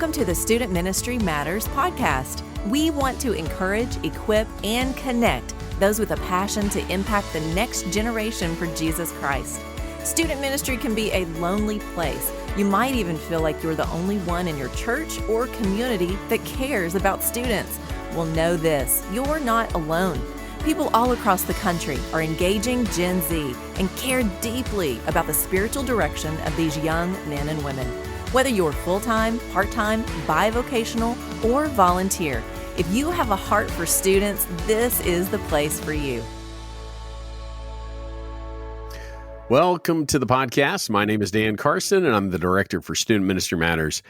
Welcome to the Student Ministry Matters podcast. We want to encourage, equip, and connect those with a passion to impact the next generation for Jesus Christ. Student ministry can be a lonely place. You might even feel like you're the only one in your church or community that cares about students. Well, know this, you're not alone. People all across the country are engaging Gen Z and care deeply about the spiritual direction of these young men and women. Whether you're full-time, part-time, bivocational, or volunteer, if you have a heart for students, this is the place for you. Welcome to the podcast. My name is Dan Carson, and I'm the Director for Student Ministry Matters.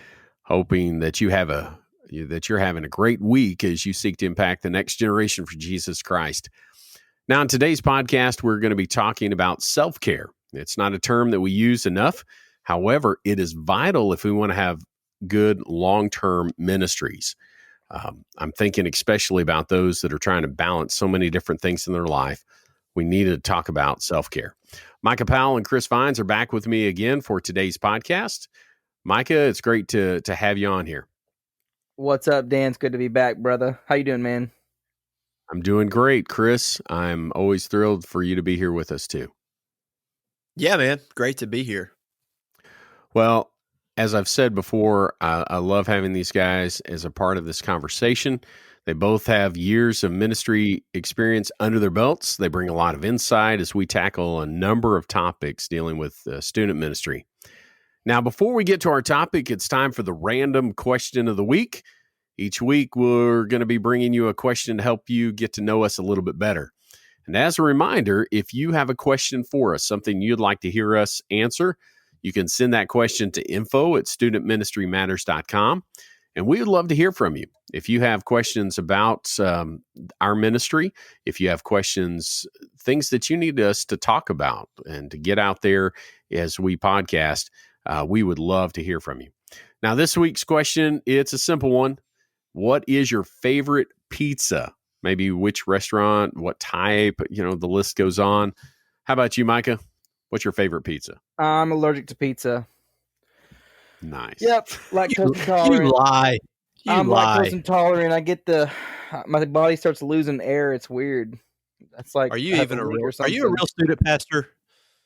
Hoping that you're having a great week as you seek to impact the next generation for Jesus Christ. Now, in today's podcast, we're going to be talking about self-care. It's not a term that we use enough. However, it is vital if we want to have good long-term ministries. I'm thinking especially about those that are trying to balance so many different things in their life. We need to talk about self-care. Micah Powell and Chris Vines are back with me again for today's podcast. Micah, it's great to have you on here. What's up, Dan? It's good to be back, brother. How you doing, man? I'm doing great, Chris. I'm always thrilled for you to be here with us, too. Yeah, man. Great to be here. Well, as I've said before, I love having these guys as a part of this conversation. They both have years of ministry experience under their belts. They bring a lot of insight as we tackle a number of topics dealing with student ministry. Now, before we get to our topic, it's time for the random question of the week. Each week, we're going to be bringing you a question to help you get to know us a little bit better. And as a reminder, if you have a question for us, something you'd like to hear us answer, you can send that question to info@studentministrymatters.com. And we would love to hear from you. If you have questions about our ministry, if you have questions, things that you need us to talk about and to get out there as we podcast, we would love to hear from you. Now, this week's question, it's a simple one. What is your favorite pizza? Maybe which restaurant, what type, the list goes on. How about you, Micah? What's your favorite pizza? I'm allergic to pizza. Nice. Yep, lactose intolerant. You lie. I'm lactose intolerant. I get my body starts losing air. It's weird. That's like, Are you a real student pastor?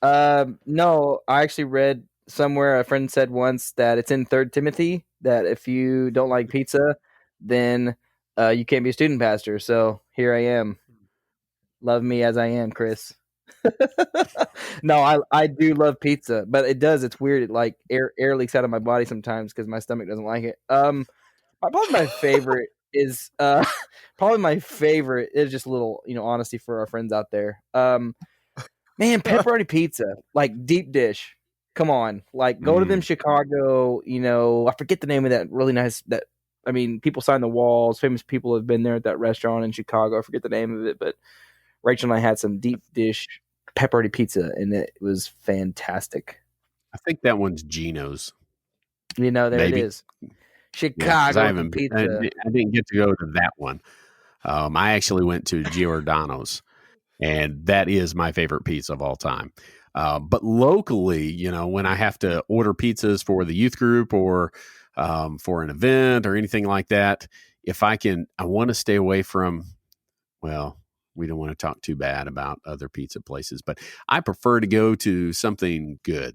No, I actually read somewhere, a friend said once that it's in 3 Timothy that if you don't like pizza, then you can't be a student pastor. So here I am. Love me as I am, Chris. No, I do love pizza, but it's weird. It like air leaks out of my body sometimes because my stomach doesn't like it. Probably my favorite is just a little, honesty for our friends out there. Man, pepperoni pizza, like deep dish. Come on, like go to them Chicago, I forget the name of that really nice, people sign the walls. Famous people have been there at that restaurant in Chicago. I forget the name of it, but Rachel and I had some deep dish pepperoni pizza, and it was fantastic. I think that one's Gino's. There Maybe. It is. Chicago pizza. I didn't get to go to that one. I actually went to Giordano's, and that is my favorite pizza of all time. But locally, when I have to order pizzas for the youth group or for an event or anything like that, I want to stay away from, we don't want to talk too bad about other pizza places, but I prefer to go to something good,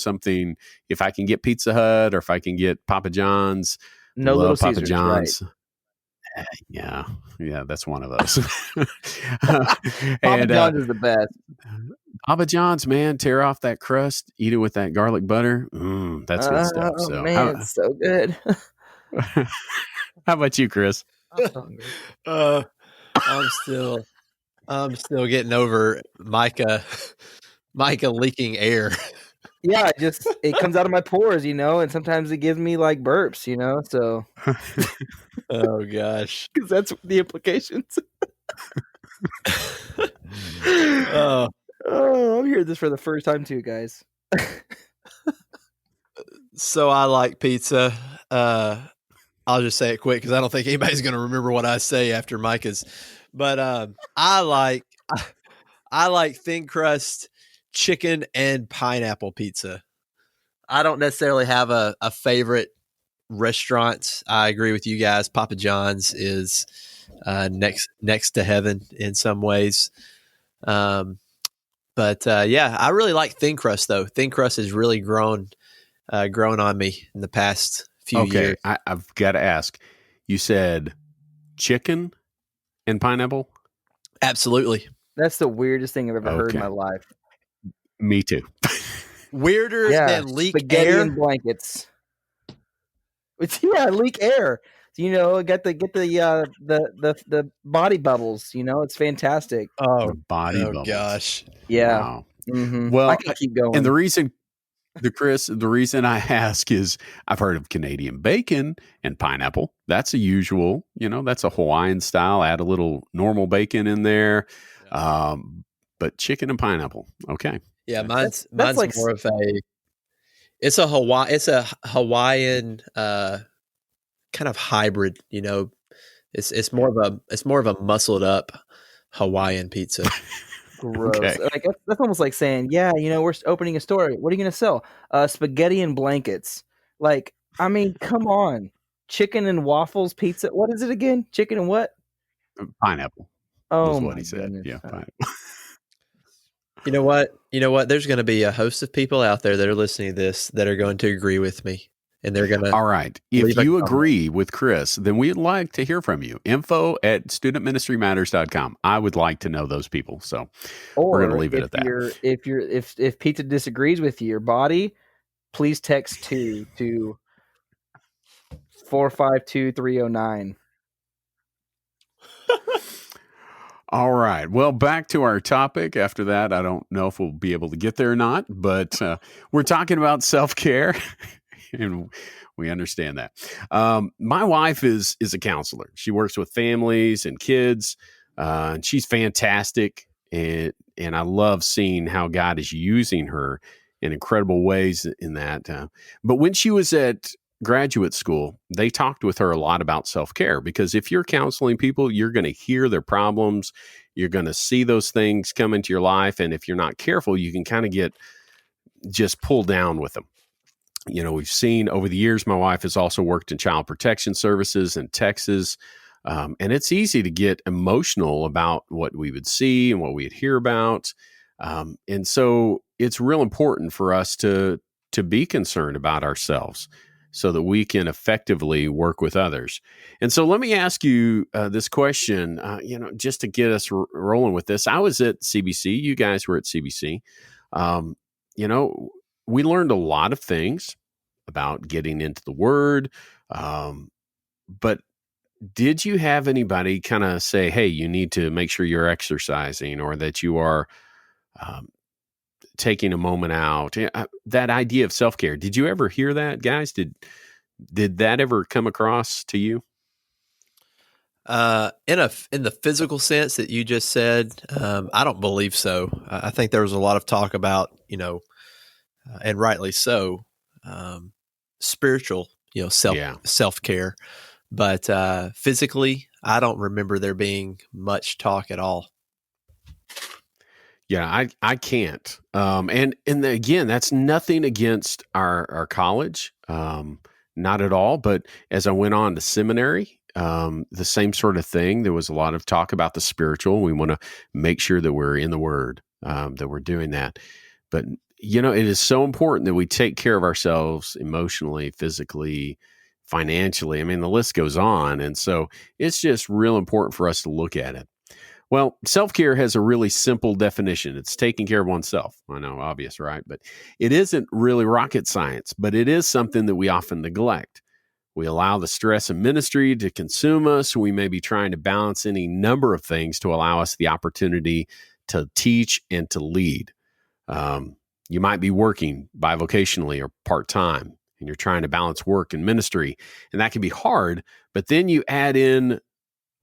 something, if I can get Pizza Hut or if I can get Papa John's. No Little Caesars, Papa John's. Right. Yeah, that's one of those. Papa John's is the best. Papa John's, man, tear off that crust, eat it with that garlic butter. That's good stuff. So, man, it's so good. How about you, Chris? I'm still getting over Micah leaking air. Yeah, it comes out of my pores, and sometimes it gives me like burps, so. Oh gosh, because that's the implications. I'm hearing this for the first time too, guys. So I like pizza. I'll just say it quick because I don't think anybody's going to remember what I say after Micah's. But I like thin crust chicken and pineapple pizza. I don't necessarily have a favorite restaurants, I agree with you guys. Papa John's is next to heaven in some ways. But I really like thin crust though. Thin crust has really grown on me in the past few years. I've got to ask. You said chicken and pineapple? Absolutely. That's the weirdest thing I've ever heard in my life. Me too. Weirder than leak spaghetti air and blankets. Leak air. Get the body bubbles. It's fantastic. Oh, the body bubbles. Gosh. Yeah. Wow. Mm-hmm. Well, I can keep going. And the reason I ask is I've heard of Canadian bacon and pineapple. That's a usual, that's a Hawaiian style. Add a little normal bacon in there. But chicken and pineapple. Okay. Yeah, mine's like more of it's a Hawaiian kind of hybrid, It's more of a muscled up Hawaiian pizza. Gross. Okay. Like that's almost like saying, we're opening a store. What are you going to sell? Spaghetti and blankets. Like, I mean, come on. Chicken and waffles pizza. What is it again? Chicken and what? Pineapple. Oh, was what he said. Goodness. Yeah, pineapple. You know what? There's going to be a host of people out there that are listening to this that are going to agree with me. And they're going to. All right. If you agree with Chris, then we'd like to hear from you. info@studentministrymatters.com. I would like to know those people. So we're going to leave it at that. If pizza disagrees with your body, please text 2 to 452-309. All right. Well, back to our topic. After that, I don't know if we'll be able to get there or not, but we're talking about self-care. And we understand that. My wife is a counselor. She works with families and kids, and she's fantastic. And I love seeing how God is using her in incredible ways in that. But when she was at graduate school, they talked with her a lot about self-care, because if you're counseling people, you're going to hear their problems. You're going to see those things come into your life. And if you're not careful, you can kind of get just pulled down with them. We've seen over the years, my wife has also worked in child protection services in Texas. And it's easy to get emotional about what we would see and what we'd hear about. And so it's real important for us to be concerned about ourselves so that we can effectively work with others. And so let me ask you this question, just to get us rolling with this. I was at CBC. You guys were at CBC. We learned a lot of things about getting into the Word, but did you have anybody kind of say, hey, you need to make sure you're exercising, or that you are taking a moment out? That idea of self-care, did you ever hear that, guys? Did that ever come across to you? In the physical sense that you just said, I don't believe so. I think there was a lot of talk about, and rightly so, spiritual, self-care. But physically, I don't remember there being much talk at all. Yeah, I can't. And again, that's nothing against our college, not at all. But as I went on to seminary, the same sort of thing. There was a lot of talk about the spiritual. We want to make sure that we're in the Word, that we're doing that. But it is so important that we take care of ourselves emotionally, physically, financially. I mean, the list goes on. And so it's just real important for us to look at it. Well, self-care has a really simple definition. It's taking care of oneself. I know, obvious, right? But it isn't really rocket science, but it is something that we often neglect. We allow the stress of ministry to consume us. We may be trying to balance any number of things to allow us the opportunity to teach and to lead. You might be working bivocationally or part-time, and you're trying to balance work and ministry, and that can be hard. But then you add in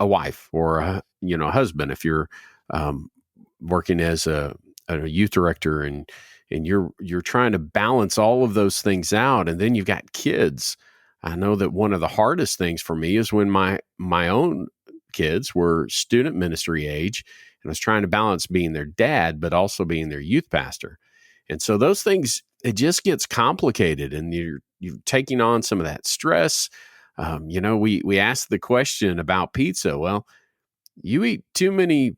a wife or a husband if you're working as a youth director, and you're trying to balance all of those things out, and then you've got kids. I know that one of the hardest things for me is when my own kids were student ministry age, and I was trying to balance being their dad but also being their youth pastor. And so those things, it just gets complicated, and taking on some of that stress. We asked the question about pizza. Well, you eat too many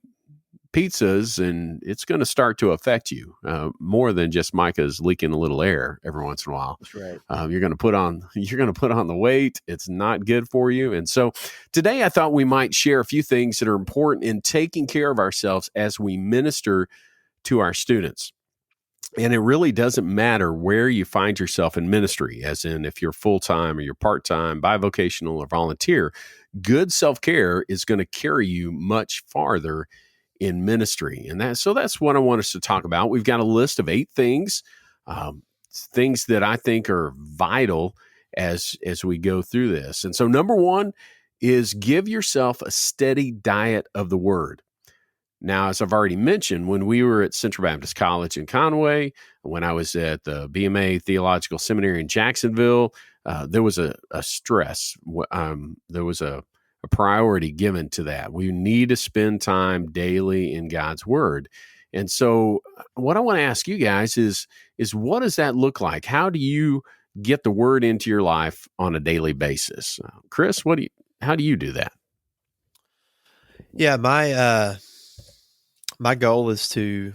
pizzas and it's going to start to affect you more than just Micah's leaking a little air every once in a while. That's right. You're going to put on the weight. It's not good for you. And so today I thought we might share a few things that are important in taking care of ourselves as we minister to our students. And it really doesn't matter where you find yourself in ministry, as in if you're full-time or you're part-time, bivocational or volunteer. Good self-care is going to carry you much farther in ministry. And that's what I want us to talk about. We've got a list of 8 things, things that I think are vital as we go through this. And so number 1 is give yourself a steady diet of the Word. Now, as I've already mentioned, when we were at Central Baptist College in Conway, when I was at the BMA Theological Seminary in Jacksonville, there was a stress. There was a priority given to that. We need to spend time daily in God's Word. And so what I want to ask you guys is what does that look like? How do you get the Word into your life on a daily basis? Chris, how do you do that? Yeah, my goal is to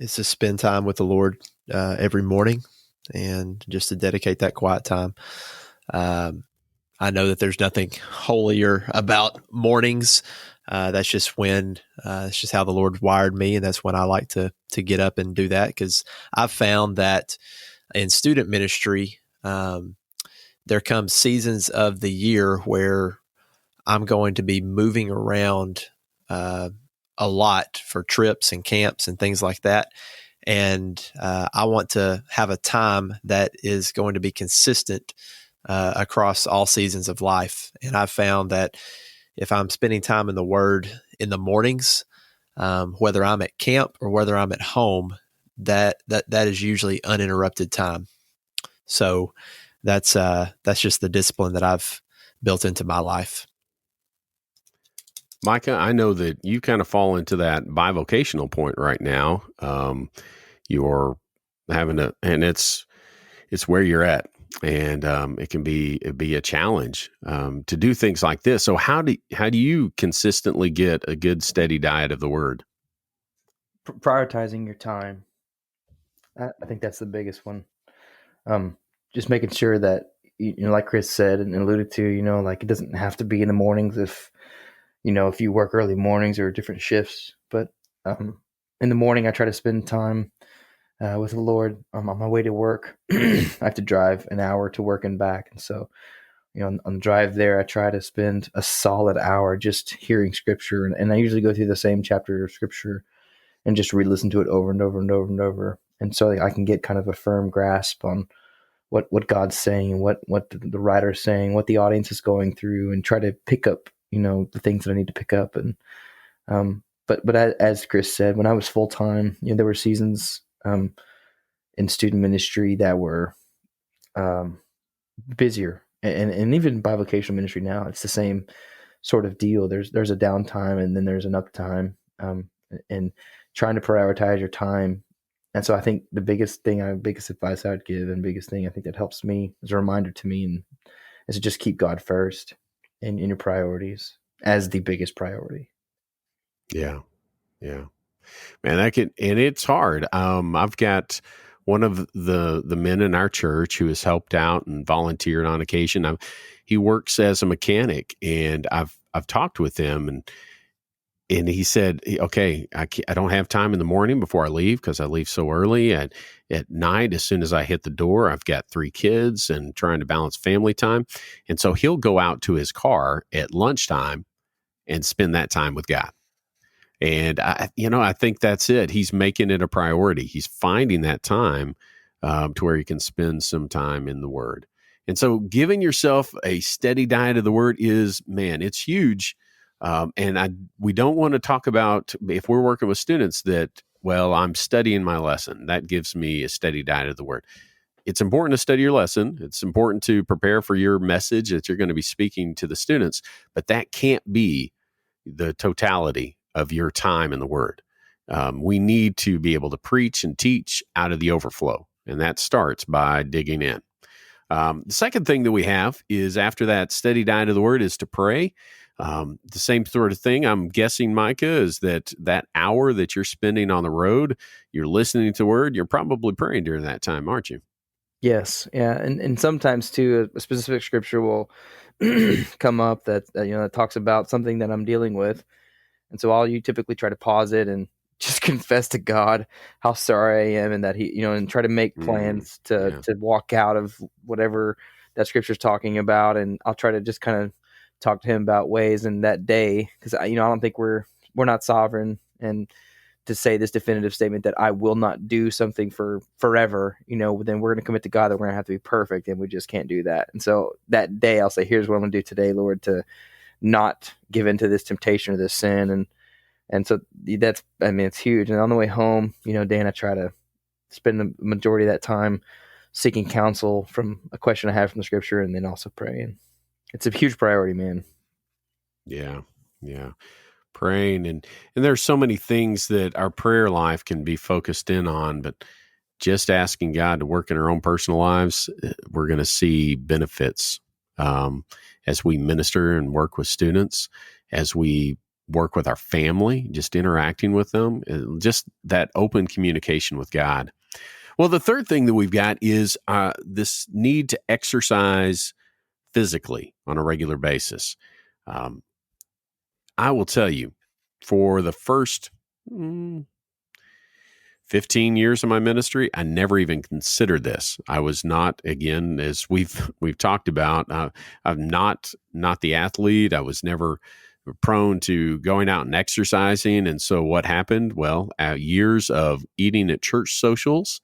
spend time with the Lord every morning and just to dedicate that quiet time. I know that there's nothing holier about mornings. That's just it's just how the Lord wired me, and that's when I like to get up and do that, because I've found that in student ministry, there comes seasons of the year where I'm going to be moving around a lot for trips and camps and things like that. And I want to have a time that is going to be consistent across all seasons of life. And I've found that if I'm spending time in the Word in the mornings, whether I'm at camp or whether I'm at home, that is usually uninterrupted time. So that's just the discipline that I've built into my life. Micah, I know that you kind of fall into that bivocational point right now. You're having and it's where you're at, and it can be a challenge to do things like this. So how do you consistently get a good steady diet of the Word? Prioritizing your time. I think that's the biggest one. Just making sure that, like Chris said and alluded to, like it doesn't have to be in the mornings if you work early mornings or different shifts. But in the morning, I try to spend time with the Lord. On my way to work, I have to drive an hour to work and back. And so, on the drive there, I try to spend a solid hour just hearing Scripture. And I usually go through the same chapter of Scripture and just re-listen to it over and over and over and over. And so I can get kind of a firm grasp on what God's saying, what the writer's saying, what the audience is going through, and try to pick up the things that I need to pick up. And but as Chris said, when I was full time, there were seasons in student ministry that were busier, and even bivocational ministry now, it's the same sort of deal. There's a downtime and then there's an uptime, and trying to prioritize your time. And so I think the biggest advice I would give, and biggest thing I think that helps me as a reminder to me, and is to just keep God first in your priorities as the biggest priority. Yeah. Man, and it's hard. I've got one of the men in our church who has helped out and volunteered on occasion. He works as a mechanic, and I've talked with him, and he said, okay, I don't have time in the morning before I leave because I leave so early. At night, as soon as I hit the door, I've got 3 kids and trying to balance family time. And so he'll go out to his car at lunchtime and spend that time with God. And I think that's it. He's making it a priority. He's finding that time to where he can spend some time in the Word. And so giving yourself a steady diet of the Word it's huge. We don't want to talk about, if we're working with students, that, well, I'm studying my lesson. That gives me a steady diet of the Word. It's important to study your lesson. It's important to prepare for your message that you're going to be speaking to the students, but that can't be the totality of your time in the Word. We need to be able to preach and teach out of the overflow, and that starts by digging in. The second thing that we have is after that steady diet of the word is to pray. The same sort of thing, I'm guessing, Micah, is that hour that you're spending on the road, you're listening to the word, you're probably praying during that time, aren't you? Yes, yeah, and sometimes too, a specific scripture will come up that that talks about something that I'm dealing with, and so I'll typically try to pause it and just confess to God how sorry I am, and that He, and try to make plans to walk out of whatever that scripture's talking about, and I'll try to just kind of talk to Him about ways in that day, because I don't think we're not sovereign, and to say this definitive statement that I will not do something for forever, then we're going to commit to God that we're going to have to be perfect, and we just can't do that. And so that day I'll say, here's what I'm going to do today, Lord, to not give into this temptation or this sin. And so that's, it's huge. And on the way home, Dan, I try to spend the majority of that time seeking counsel from a question I have from the scripture, and then also praying. It's a huge priority, man. Yeah. Praying, and there's so many things that our prayer life can be focused in on, but just asking God to work in our own personal lives, we're going to see benefits as we minister and work with students, as we work with our family, just interacting with them, just that open communication with God. Well, the third thing that we've got is this need to exercise physically on a regular basis. I will tell you, for the first 15 years of my ministry, I never even considered this. I was not, again, as we've talked about, I'm not the athlete. I was never prone to going out and exercising. And so what happened? Well, years of eating at church socials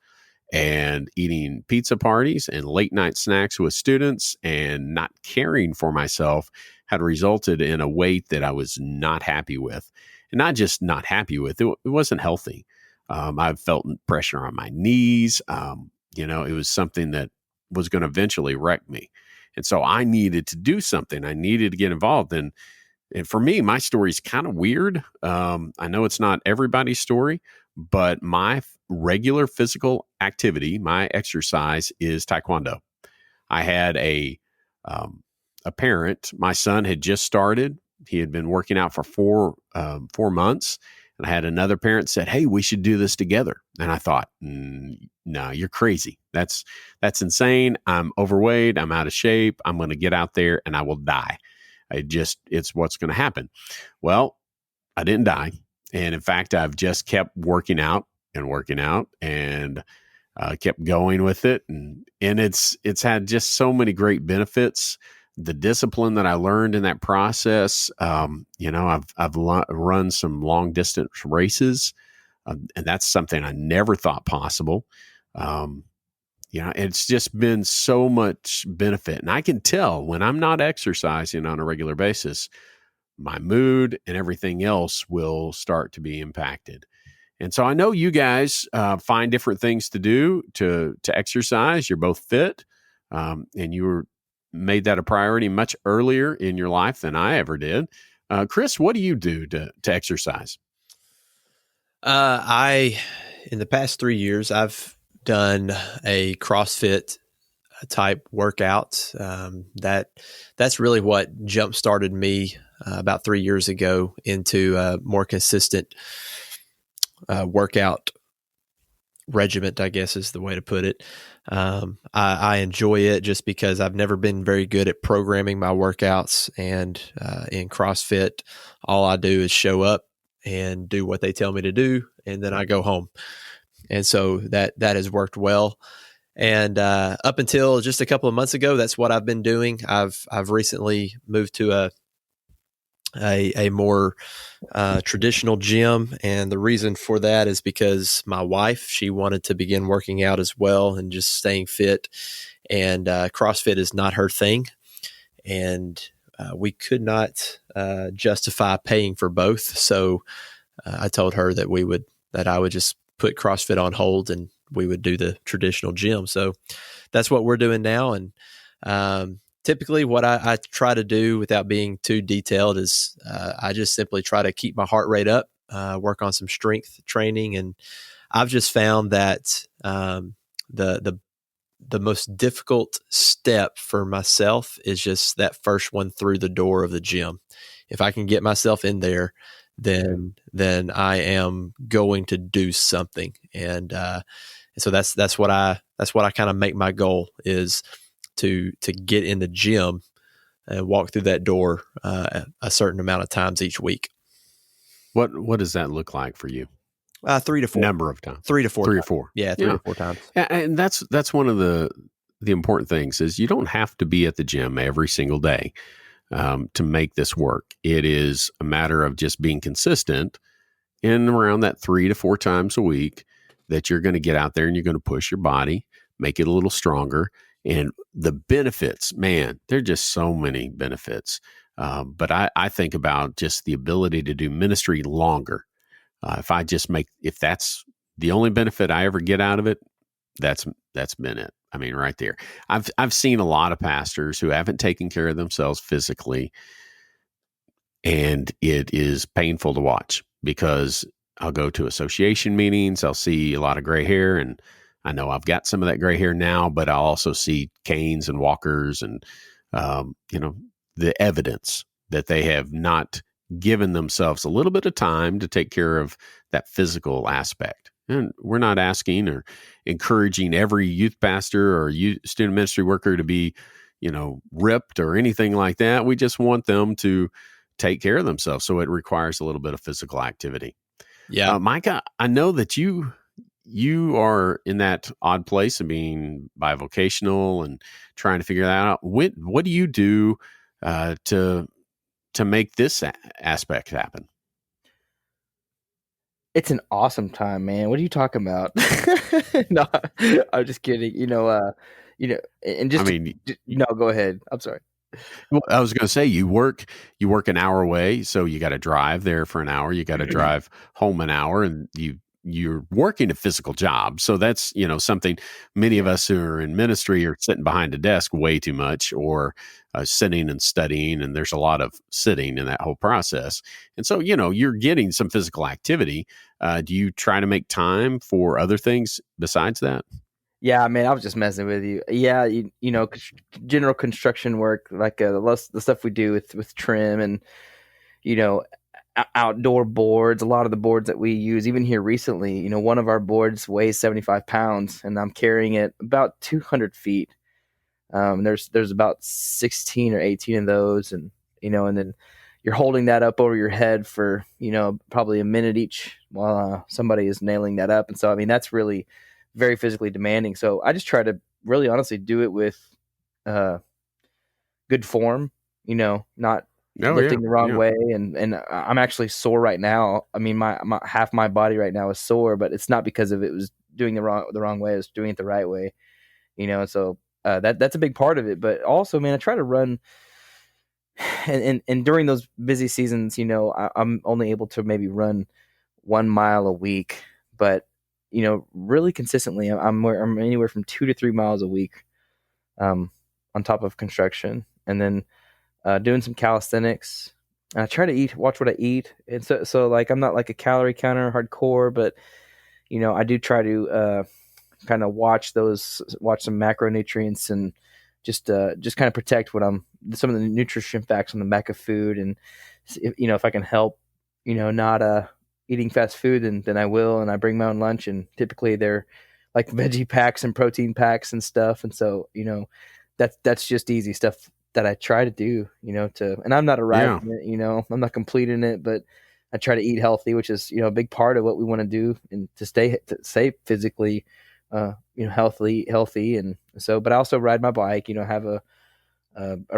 and eating pizza parties and late night snacks with students and not caring for myself had resulted in a weight that I was not happy with. And not just not happy with, it wasn't healthy. I felt pressure on my knees. It was something that was going to eventually wreck me. And so I needed to do something. I needed to get involved. And for me, my story is kind of weird. I know it's not everybody's story, but my regular physical activity, my exercise, is Taekwondo. I had a parent. My son had just started. He had been working out for 4 months. And I had another parent said, "Hey, we should do this together." And I thought, no, you're crazy. That's insane. I'm overweight. I'm out of shape. I'm going to get out there and I will die. It's what's going to happen. Well, I didn't die. And in fact, I've just kept working out and kept going with it. And it's had just so many great benefits. The discipline that I learned in that process, I've run some long distance races, and that's something I never thought possible. It's just been so much benefit, and I can tell when I'm not exercising on a regular basis, my mood and everything else will start to be impacted. And so I know you guys find different things to do to exercise. You're both fit, and you made that a priority much earlier in your life than I ever did. Chris, what do you do to exercise? In the past 3 years, I've done a CrossFit type workout. That's really what jump started me about 3 years ago into a more consistent workout regiment, I guess is the way to put it. I enjoy it just because I've never been very good at programming my workouts, and in CrossFit, all I do is show up and do what they tell me to do, and then I go home. And so that has worked well. And up until just a couple of months ago, that's what I've been doing. I've recently moved to a more traditional gym, and the reason for that is because my wife, she wanted to begin working out as well and just staying fit, and CrossFit is not her thing, and we could not justify paying for both. So I told her that I would just put CrossFit on hold and we would do the traditional gym. So that's what we're doing now. And typically what I try to do without being too detailed is I just simply try to keep my heart rate up, work on some strength training. And I've just found that the the most difficult step for myself is just that first one through the door of the gym. If I can get myself in there, then I am going to do something. And so that's what I kind of make my goal, is to get in the gym and walk through that door a certain amount of times each week. What does that look like for you? 3 to 4. Number of times. 3 to 4. 3 or 4. Yeah, 3 to 4 times. Yeah, and that's one of the important things is you don't have to be at the gym every single day to make this work. It is a matter of just being consistent in around that 3 to 4 times a week that you're going to get out there and you're going to push your body, make it a little stronger. And the benefits, man, there are just so many benefits. But I think about just the ability to do ministry longer. If that's the only benefit I ever get out of it, that's been it. I mean, right there. I've seen a lot of pastors who haven't taken care of themselves physically, and it is painful to watch because I'll go to association meetings, I'll see a lot of gray hair, and I know I've got some of that gray hair now, but I'll also see canes and walkers and the evidence that they have not given themselves a little bit of time to take care of that physical aspect. And we're not asking or encouraging every youth pastor or student ministry worker to be, ripped or anything like that. We just want them to take care of themselves. So it requires a little bit of physical activity. Yeah. Micah, I know that you are in that odd place of being bivocational and trying to figure that out. What do you do to make this aspect happen? It's an awesome time, man. What are you talking about? No, I'm just kidding. And just go ahead. I'm sorry. Well, I was going to say you work an hour away, so you got to drive there for an hour. You got to drive home an hour, and you're working a physical job. So that's, something many of us who are in ministry are sitting behind a desk way too much, or sitting and studying. And there's a lot of sitting in that whole process. And so, you're getting some physical activity. Do you try to make time for other things besides that? Yeah, man, I was just messing with you. Yeah, general construction work, like the stuff we do with trim and, outdoor boards. A lot of the boards that we use, even here recently, one of our boards weighs 75 pounds, and I'm carrying it about 200 feet. There's about 16 or 18 of those, and and then you're holding that up over your head for probably a minute each while somebody is nailing that up. And so, I mean, that's really very physically demanding. So I just try to really honestly do it with good form, not lifting the wrong way. And I'm actually sore right now. I mean, my half my body right now is sore, but it's not because of it was doing the wrong way. It was doing it the right way, And so that's a big part of it. But also, man, I try to run. And during those busy seasons, I'm only able to maybe run 1 mile a week, but really consistently, I'm anywhere from 2 to 3 miles a week, on top of construction, and then doing some calisthenics. And I try to watch what I eat, and so like I'm not like a calorie counter hardcore, but I do try to kind of watch some macronutrients and just kind of protect some of the nutrition facts on the back of food, and if I can help, not eating fast food, then I will, and I bring my own lunch, and typically they're like veggie packs and protein packs and stuff, and so that's just easy stuff that I try to do, and I'm not arriving at it, I'm not completing it, but I try to eat healthy, which is a big part of what we want to do, and to stay physically healthy, and so. But I also ride my bike, have a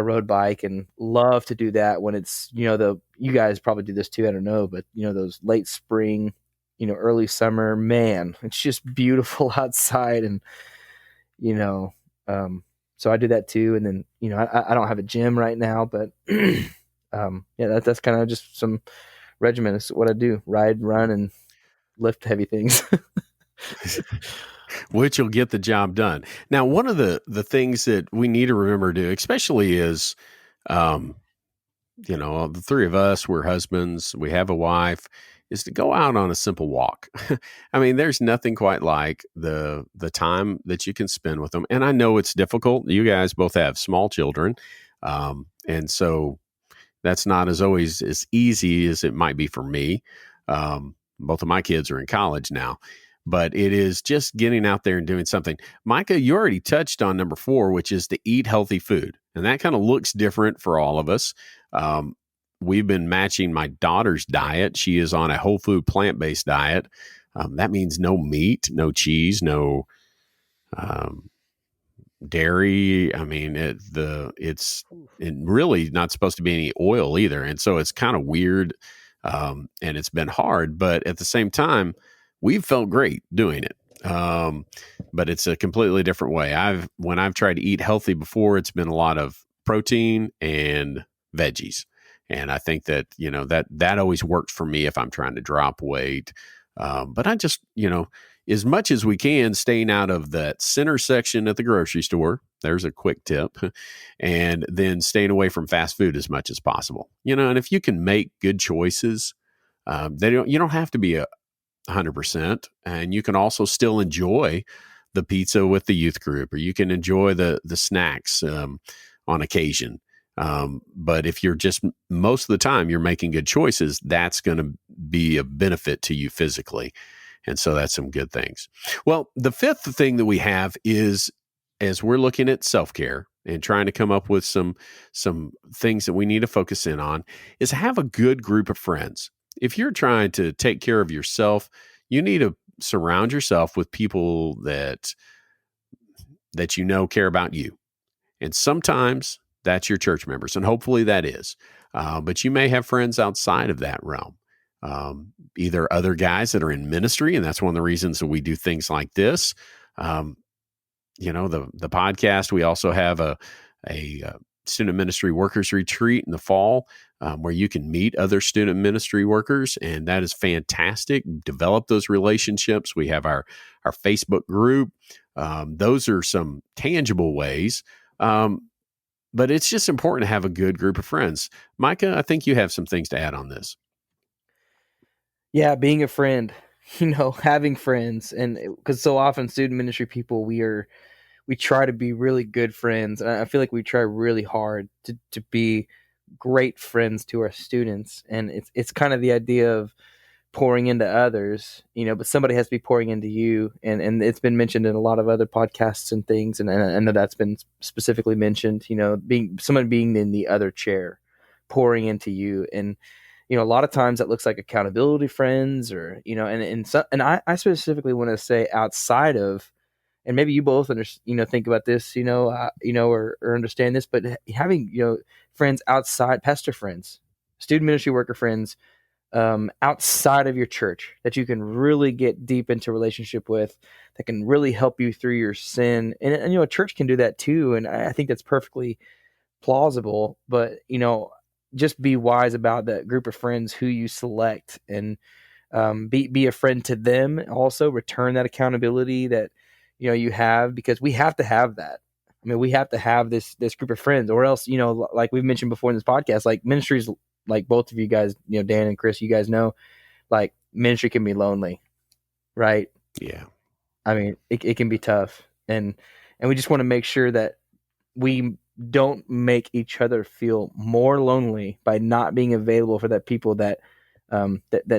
road bike, and love to do that when it's you guys probably do this too, I don't know, but those late spring, early summer, man, it's just beautiful outside, and so I do that too. And then I don't have a gym right now, but that's kind of just some regimen. It's what I do: ride, run, and lift heavy things. Which will get the job done. Now, one of the things that we need to remember to do, especially is, the three of us, we're husbands, we have a wife, is to go out on a simple walk. I mean, there's nothing quite like the time that you can spend with them. And I know it's difficult. You guys both have small children, and so that's not as always as easy as it might be for me. Both of my kids are in college now, but it is just getting out there and doing something. Micah, you already touched on number 4, which is to eat healthy food. And that kind of looks different for all of us. We've been matching my daughter's diet. She is on a whole food plant-based diet. That means no meat, no cheese, no dairy. I mean, it's really not supposed to be any oil either. And so it's kind of weird. And it's been hard, but at the same time, we've felt great doing it. But it's a completely different way. When I've tried to eat healthy before, it's been a lot of protein and veggies. And I think that, that always works for me if I'm trying to drop weight. But I just, as much as we can, staying out of that center section at the grocery store. There's a quick tip. And then staying away from fast food as much as possible. And if you can make good choices, you don't have to be 100%. And you can also still enjoy the pizza with the youth group, or you can enjoy the snacks on occasion. But if you're just, most of the time you're making good choices, that's going to be a benefit to you physically. And so that's some good things. Well, the 5th thing that we have is, as we're looking at self-care and trying to come up with some things that we need to focus in on, is have a good group of friends. If you're trying to take care of yourself, you need to surround yourself with people that care about you. And sometimes that's your church members, and hopefully that is. But you may have friends outside of that realm. Either other guys that are in ministry, and that's one of the reasons that we do things like this. The podcast. We also have a student ministry workers retreat in the fall, where you can meet other student ministry workers, and that is fantastic. Develop those relationships. We have our Facebook group. Those are some tangible ways. But it's just important to have a good group of friends. Micah, I think you have some things to add on this. Yeah, being a friend, having friends, and because so often student ministry people, we try to be really good friends. And I feel like we try really hard to be great friends to our students. And it's kind of the idea of pouring into others, but somebody has to be pouring into you. And it's been mentioned in a lot of other podcasts and things. And I know that's been specifically mentioned, someone being in the other chair, pouring into you. And, a lot of times that looks like accountability friends, or, and I specifically want to say outside of, and maybe you both think about this, or understand this, but having, friends outside, pastor friends, student ministry worker friends, outside of your church that you can really get deep into relationship with, that can really help you through your sin. And a church can do that too. And I think that's perfectly plausible, but, just be wise about that group of friends who you select, and be a friend to them. Also return that accountability that, you have, because we have to have that. I mean, we have to have this group of friends, or else, like we've mentioned before in this podcast, like ministries, like both of you guys, Dan and Chris, you guys know, like ministry can be lonely, right? Yeah. I mean, it can be tough. And we just want to make sure that we don't make each other feel more lonely by not being available for that people that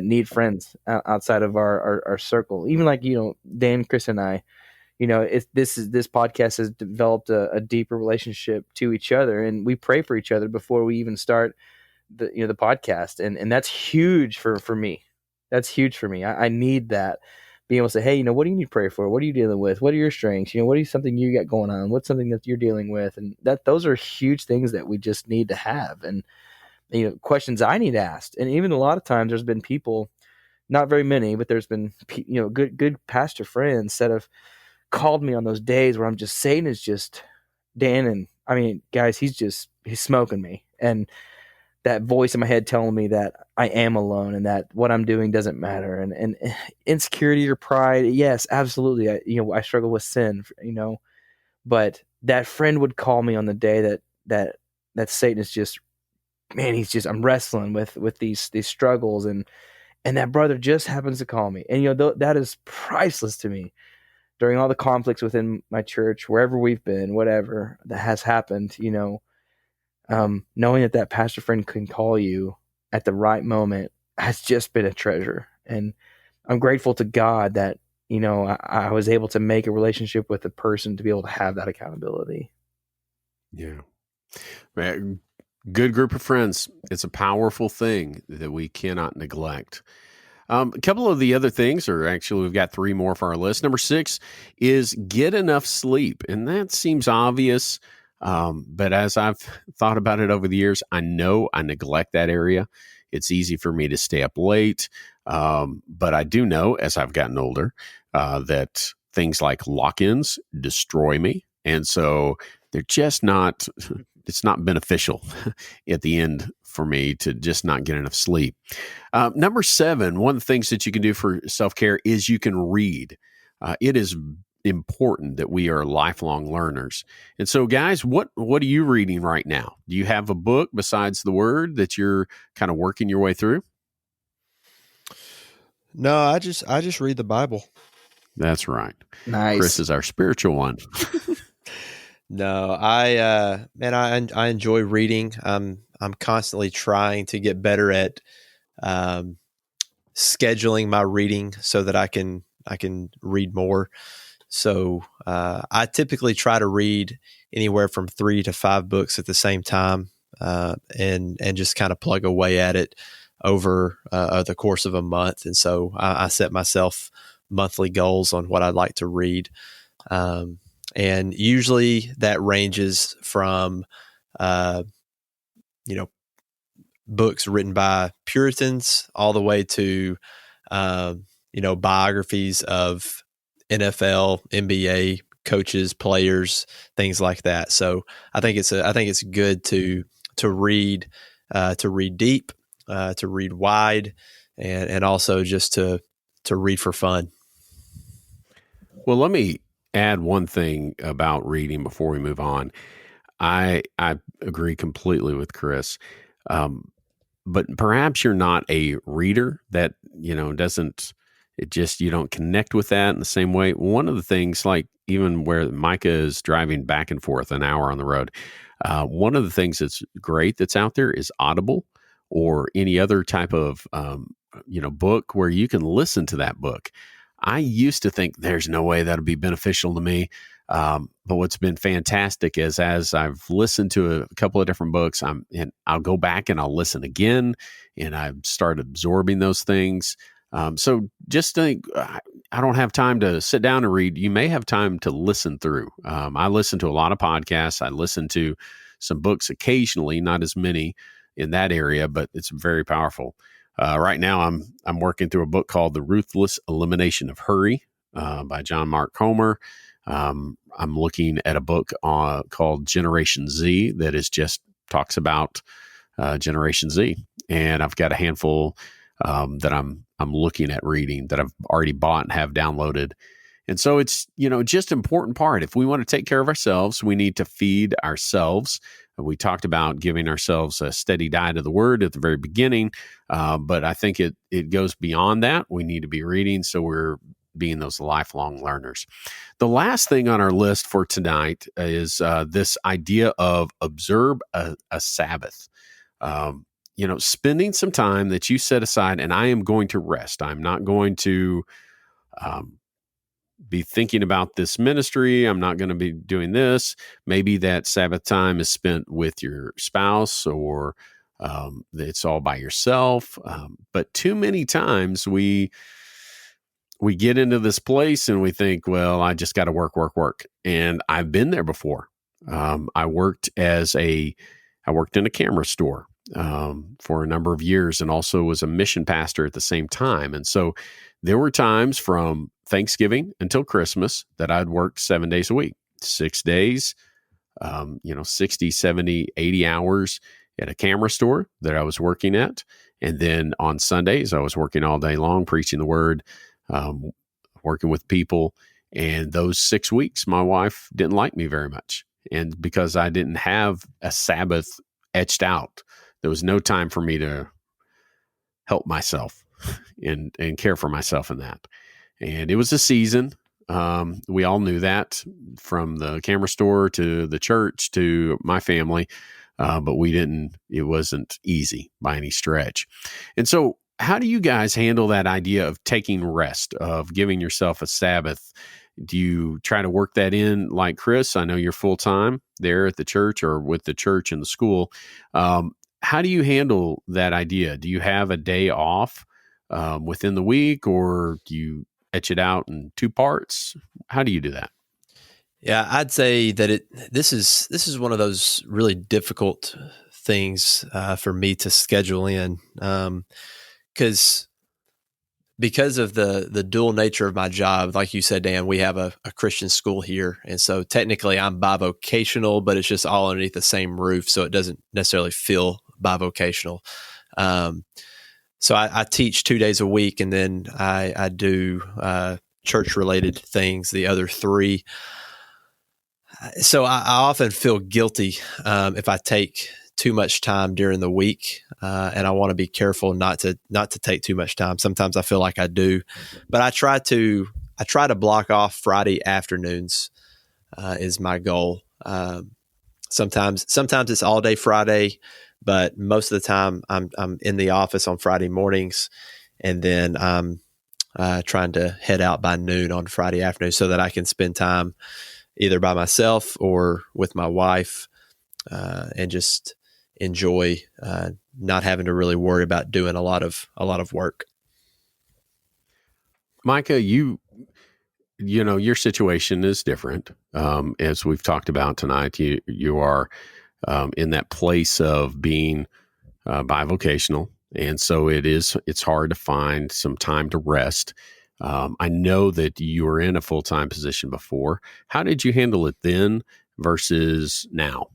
need friends outside of our circle. Even like, Dan, Chris, and I, this podcast has developed a deeper relationship to each other, and we pray for each other before we even start the podcast. And that's huge for me. That's huge for me. I need that. Being able to say, hey, what do you need to pray for? What are you dealing with? What are your strengths? What is something you got going on? What's something that you're dealing with? And those are huge things that we just need to have. And, questions I need asked. And even a lot of times there's been people, not very many, but there's been, good pastor friends that have called me on those days where I'm just, Satan is just, Dan, and I mean, guys, he's smoking me. And that voice in my head telling me that I am alone and that what I'm doing doesn't matter, and insecurity or pride. Yes, absolutely. I struggle with sin, but that friend would call me on the day that Satan is just, man, I'm wrestling with these struggles, and And that brother just happens to call me. And, that is priceless to me. During all the conflicts within my church, wherever we've been, whatever that has happened, knowing that pastor friend can call you at the right moment has just been a treasure. And I'm grateful to God that, I was able to make a relationship with a person to be able to have that accountability. Yeah. Man, good group of friends. It's a powerful thing that we cannot neglect. A couple of the other things, or actually we've got 3 more for our list. Number 6 is get enough sleep. And that seems obvious. But as I've thought about it over the years, I know I neglect that area. It's easy for me to stay up late. But I do know as I've gotten older, that things like lock-ins destroy me. And so they're just not, it's not beneficial at the end for me to just not get enough sleep. Number 7, one of the things that you can do for self-care is you can read. It is important that we are lifelong learners. And so, guys, what are you reading right now? Do you have a book besides the Word that you're kind of working your way through? No, I just read the Bible. That's right. Nice. Chris is our spiritual one. No, I enjoy reading. I'm constantly trying to get better at scheduling my reading so that I can read more. So I typically try to read anywhere from 3 to 5 books at the same time, and just kind of plug away at it over the course of a month. And so I set myself monthly goals on what I'd like to read. And usually that ranges from, books written by Puritans all the way to, biographies of NFL, NBA coaches, players, things like that. So I think it's good to read deep, to read wide, and also just to read for fun. Well, let me add one thing about reading before we move on. I agree completely with Chris. But perhaps you're not a reader that, you don't connect with that in the same way. One of the things, like even where Micah is driving back and forth an hour on the road, one of the things that's great that's out there is Audible or any other type of, book where you can listen to that book. I used to think there's no way that'll be beneficial to me. But what's been fantastic is as I've listened to a couple of different books, I'll go back and I'll listen again, and I start absorbing those things. So just think, I don't have time to sit down and read. You may have time to listen through. I listen to a lot of podcasts. I listen to some books occasionally, not as many in that area, but it's very powerful. Right now, I'm working through a book called The Ruthless Elimination of Hurry by John Mark Comer. I'm looking at a book called Generation Z that is just talks about Generation Z, and I've got a handful that I'm looking at reading that I've already bought and have downloaded. And so it's just an important part. If we want to take care of ourselves, we need to feed ourselves. We talked about giving ourselves a steady diet of the Word at the very beginning, but I think it goes beyond that. We need to be reading, so we're being those lifelong learners. The last thing on our list for tonight is this idea of observe a Sabbath. Spending some time that you set aside, and I am going to rest. I'm not going to be thinking about this ministry. I'm not going to be doing this. Maybe that Sabbath time is spent with your spouse, or it's all by yourself. But too many times we get into this place and we think, well, I just got to work. And I've been there before. I worked in a camera store for a number of years, and also was a mission pastor at the same time. And so there were times from Thanksgiving until Christmas that I'd worked 7 days a week, 6 days, 60, 70, 80 hours at a camera store that I was working at. And then on Sundays, I was working all day long, preaching the Word, working with people. And those 6 weeks, my wife didn't like me very much. And because I didn't have a Sabbath etched out, there was no time for me to help myself. and care for myself in that. And it was a season. We all knew that, from the camera store to the church to my family. But it wasn't easy by any stretch. And so how do you guys handle that idea of taking rest, of giving yourself a Sabbath? Do you try to work that in like Chris? I know you're full time there at the church or with the church and the school. How do you handle that idea? Do you have a day off within the week, or do you etch it out in two parts? How do you do that? Yeah, I'd say that this is one of those really difficult things for me to schedule in, because of the dual nature of my job. Like you said, Dan, we have a Christian school here, and so technically I'm bivocational, but it's just all underneath the same roof, so it doesn't necessarily feel bivocational. So I teach 2 days a week, and then I do church related things the other 3. So I often feel guilty if I take too much time during the week, and I want to be careful not to take too much time. Sometimes I feel like I do, but I try to block off Friday afternoons is my goal. Sometimes it's all day Friday, but most of the time I'm in the office on Friday mornings, and then I'm trying to head out by noon on Friday afternoon so that I can spend time either by myself or with my wife, and just enjoy not having to really worry about doing a lot of work. Micah, you know, your situation is different. As we've talked about tonight, you are in that place of being bivocational. And so it's hard to find some time to rest. I know that you were in a full-time position before. How did you handle it then versus now?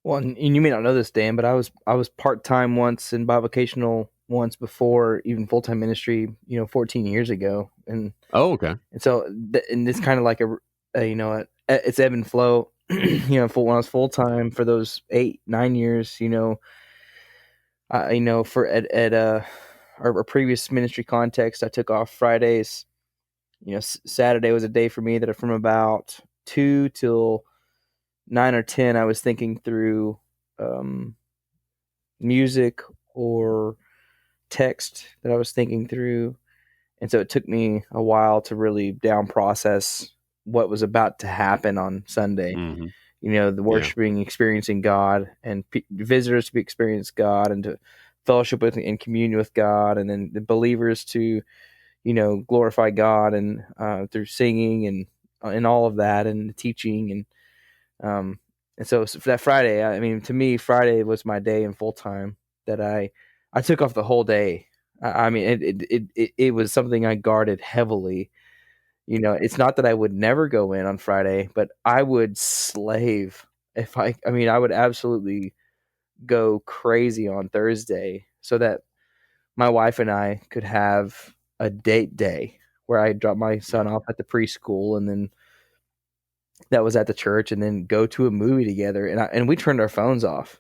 Well, and you may not know this, Dan, but I was part-time once and bivocational once before even full-time ministry, 14 years ago. And oh, okay. And so, and it's kind of like it's ebb and flow. When I was full-time for those 8-9 years, for at our previous ministry context, I took off Fridays. Saturday was a day for me that from about 2 till 9 or 10, I was thinking through music or text that I was thinking through. And so it took me a while to really down process what was about to happen on Sunday. Mm-hmm. The worshiping, experiencing God, and visitors to experience God, and to fellowship with and communion with God, and then the believers to, glorify God and through singing and all of that, and the teaching and so for that Friday, to me, Friday was my day in full time that I took off the whole day. It was something I guarded heavily. It's not that I would never go in on Friday, but I would slave I would absolutely go crazy on Thursday so that my wife and I could have a date day where I drop my son off at the preschool, and then that was at the church, and then go to a movie together. And we turned our phones off.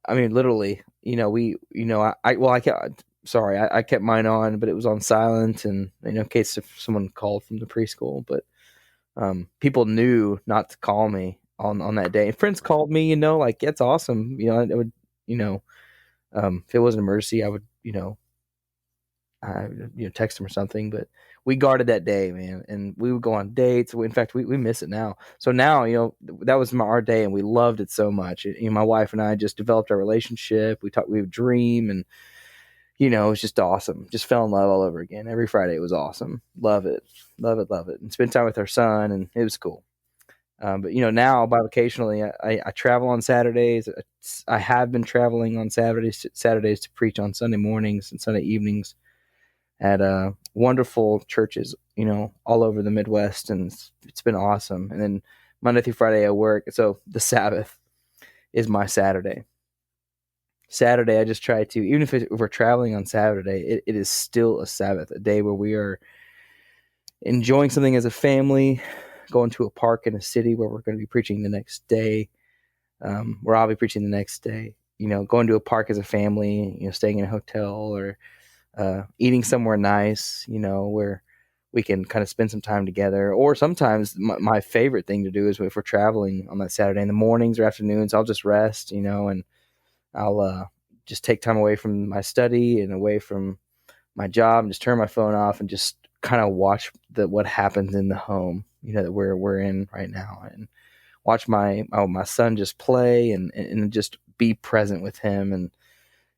Literally, I kept mine on, but it was on silent, and in case if someone called from the preschool. But people knew not to call me on that day. And friends called me, it's awesome. I would, if it was an emergency, I would, text them or something. But we guarded that day, man, and we would go on dates. In fact, we miss it now. So now, that was our day, and we loved it so much. My wife and I just developed our relationship. We would dream, and it was just awesome. Just fell in love all over again. Every Friday was awesome. Love it. And spend time with our son, and it was cool. But now bivocationally, I travel on Saturdays. I have been traveling on Saturdays to preach on Sunday mornings and Sunday evenings at wonderful churches, all over the Midwest, and it's been awesome. And then Monday through Friday I work, so the Sabbath is my Saturday. Saturday, I just try to, even if we're traveling on Saturday, it is still a Sabbath, a day where we are enjoying something as a family, going to a park in a city where we're going to be preaching the next day, where I'll be preaching the next day. going to a park as a family, staying in a hotel or eating somewhere nice, where we can kind of spend some time together. Or sometimes my favorite thing to do is if we're traveling on that Saturday in the mornings or afternoons, I'll just rest, and I'll just take time away from my study and away from my job and just turn my phone off and just kind of watch what happens in the home, that we're in right now, and watch my son just play and just be present with him, and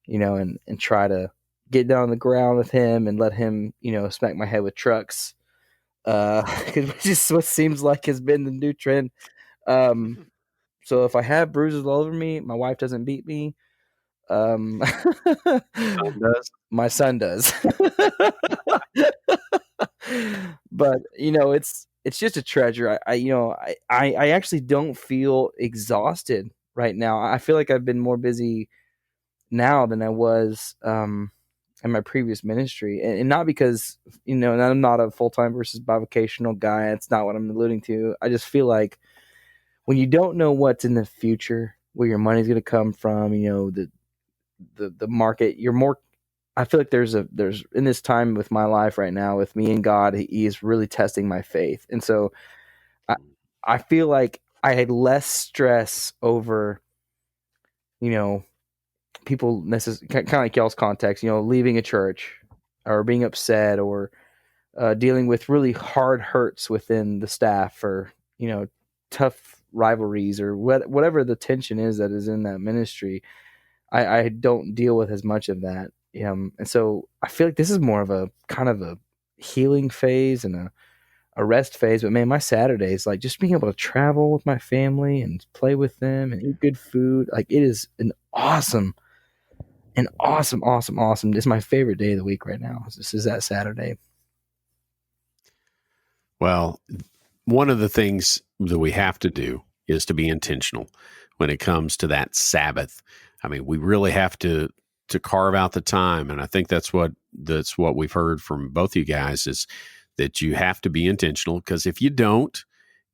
and try to get down on the ground with him and let him smack my head with trucks, because just what seems like has been the new trend. So if I have bruises all over me, my wife doesn't beat me. Son does. My son does. But it's just a treasure. I actually don't feel exhausted right now. I feel like I've been more busy now than I was in my previous ministry, and not because and I'm not a full-time versus bivocational guy. It's not what I'm alluding to. I just feel like when you don't know what's in the future, where your money's going to come from, the market, you're more. I feel like there's in this time with my life right now with me and God, He is really testing my faith, and so I feel like I had less stress over, people kind of like y'all's context, leaving a church or being upset or dealing with really hard hurts within the staff or tough rivalries or whatever the tension is that is in that ministry. I don't deal with as much of that. And so I feel like this is more of a kind of a healing phase and a rest phase. But man, my Saturdays, like just being able to travel with my family and play with them and eat good food, like it is awesome. It's my favorite day of the week right now. This is that Saturday. Well, one of the things that we have to do is to be intentional when it comes to that Sabbath. I mean, we really have to carve out the time, and I think that's what we've heard from both you guys is that you have to be intentional, because if you don't,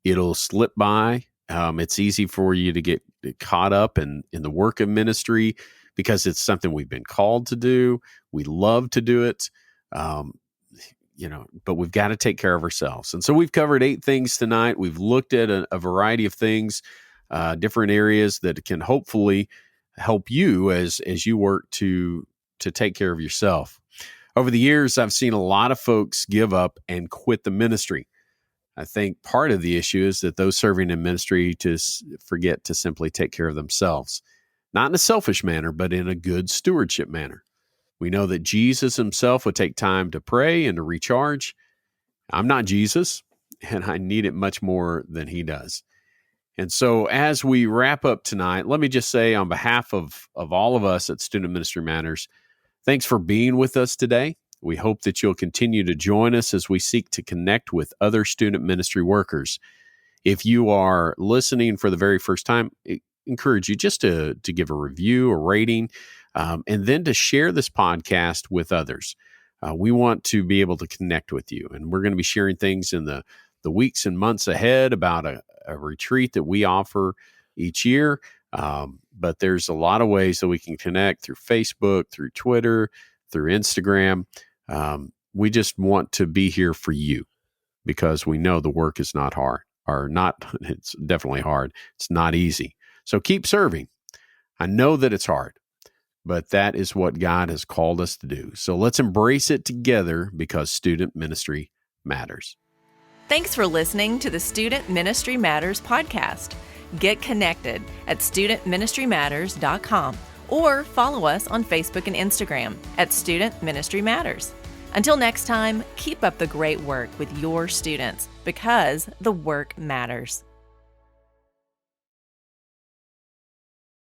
it'll slip by. It's easy for you to get caught up in the work of ministry because it's something we've been called to do. We love to do it, but we've got to take care of ourselves. And so we've covered 8 things tonight. We've looked at a variety of things, different areas that can hopefully help you as you work to take care of yourself. Over the years, I've seen a lot of folks give up and quit the ministry. I think part of the issue is that those serving in ministry forget to simply take care of themselves, not in a selfish manner, but in a good stewardship manner. We know that Jesus himself would take time to pray and to recharge. I'm not Jesus, and I need it much more than he does. And so as we wrap up tonight, let me just say on behalf of all of us at Student Ministry Matters, thanks for being with us today. We hope that you'll continue to join us as we seek to connect with other student ministry workers. If you are listening for the very first time, I encourage you just to give a review, a rating, and then to share this podcast with others. We want to be able to connect with you, and we're going to be sharing things in the weeks and months ahead about a retreat that we offer each year. But there's a lot of ways that we can connect through Facebook, through Twitter, through Instagram. We just want to be here for you because we know the work is not hard, it's definitely hard. It's not easy. So keep serving. I know that it's hard, but that is what God has called us to do. So let's embrace it together because student ministry matters. Thanks for listening to the Student Ministry Matters podcast. Get connected at studentministrymatters.com or follow us on Facebook and Instagram at Student Ministry Matters. Until next time, keep up the great work with your students because the work matters.